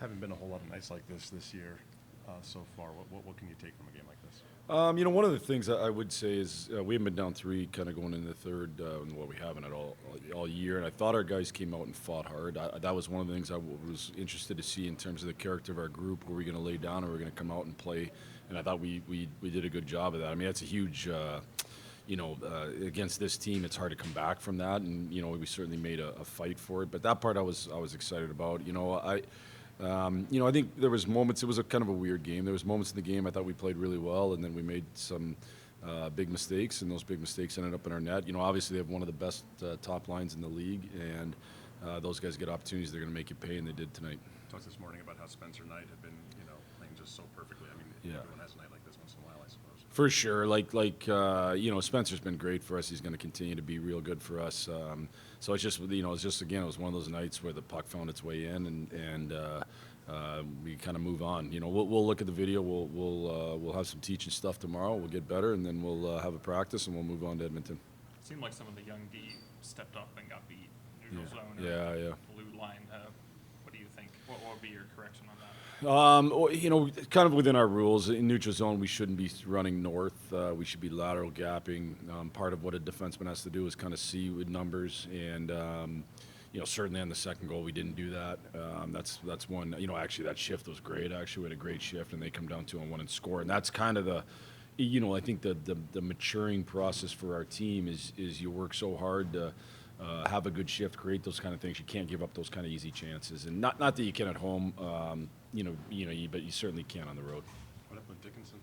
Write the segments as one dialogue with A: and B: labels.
A: Haven't been a whole lot of nights like this year so far. What can you take from a game like this?
B: One of the things I would say is we haven't been down three, kind of going into the third. Well, we haven't at all year, and I thought our guys came out and fought hard. That was one of the things I was interested to see in terms of the character of our group. Were we going to lay down, or were we going to come out and play? And I thought we did a good job of that. I mean, that's a huge. Against this team, it's hard to come back from that, and we certainly made a fight for it. But that part I was excited about. I think there was moments. It was a kind of a weird game. There was moments in the game I thought we played really well, and then we made some big mistakes, and those big mistakes ended up in our net. Obviously they have one of the best top lines in the league, and those guys get opportunities. They're going to make you pay, and they did tonight.
A: Talked this morning about how Spencer Knight had been, playing just so perfectly. I mean, everyone has a night like this once in a while, I suppose.
B: For sure, Spencer's been great for us. He's going to continue to be real good for us. So it's just, again, it was one of those nights where the puck found its way in, and we kind of move on. We'll look at the video. We'll have some teaching stuff tomorrow. We'll get better, and then we'll have a practice, and we'll move on to Edmonton.
C: It seemed like some of the young D stepped up and got beat. Neutral zone,
B: yeah.
C: Blue line. What do you think? What would be your correction on that?
B: Kind of within our rules, in neutral zone, we shouldn't be running north. We should be lateral gapping. Part of what a defenseman has to do is kind of see with numbers, and certainly on the second goal, we didn't do that. That's one. Actually, that shift was great. Actually, we had a great shift, and they come down 2-on-1 and score. And that's kind of the, I think the maturing process for our team is you work so hard to have a good shift, create those kind of things. You can't give up those kind of easy chances, and not that you can at home. But you certainly can on the road.
A: What up with Dickinson?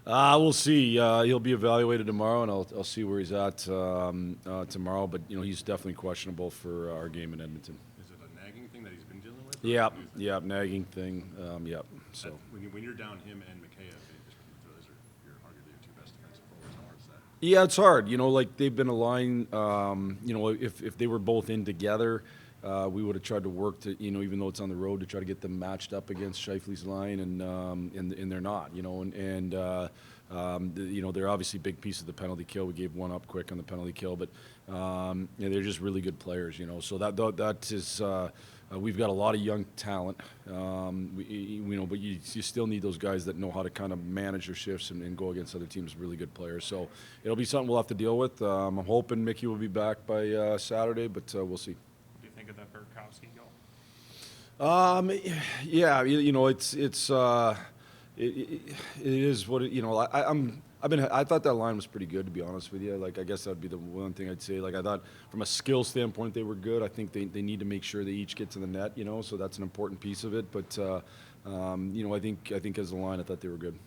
B: We'll see. He'll be evaluated tomorrow, and I'll see where he's at tomorrow. But he's definitely questionable for our game in Edmonton.
A: Is it a nagging thing that he's been dealing with?
B: Yeah, nagging thing. So
A: when you're down him and McKay, those are arguably your two best defensive forwards. How hard is that?
B: Yeah, it's hard. They've been a line. If they were both in together. We would have tried to work to, even though it's on the road, to try to get them matched up against Scheifele's line, and they're not, they're obviously a big piece of the penalty kill. We gave one up quick on the penalty kill, but they're just really good players, So that is, we've got a lot of young talent, but you still need those guys that know how to kind of manage their shifts and go against other teams, really good players. So it'll be something we'll have to deal with. I'm hoping Mickey will be back by Saturday, but we'll see.
C: Think of that Burakovsky goal?
B: It is what I thought that line was pretty good, to be honest with you. I guess that would be the one thing I'd say. I thought from a skill standpoint they were good. I think they need to make sure they each get to the net, so that's an important piece of it. But I think as a line I thought they were good.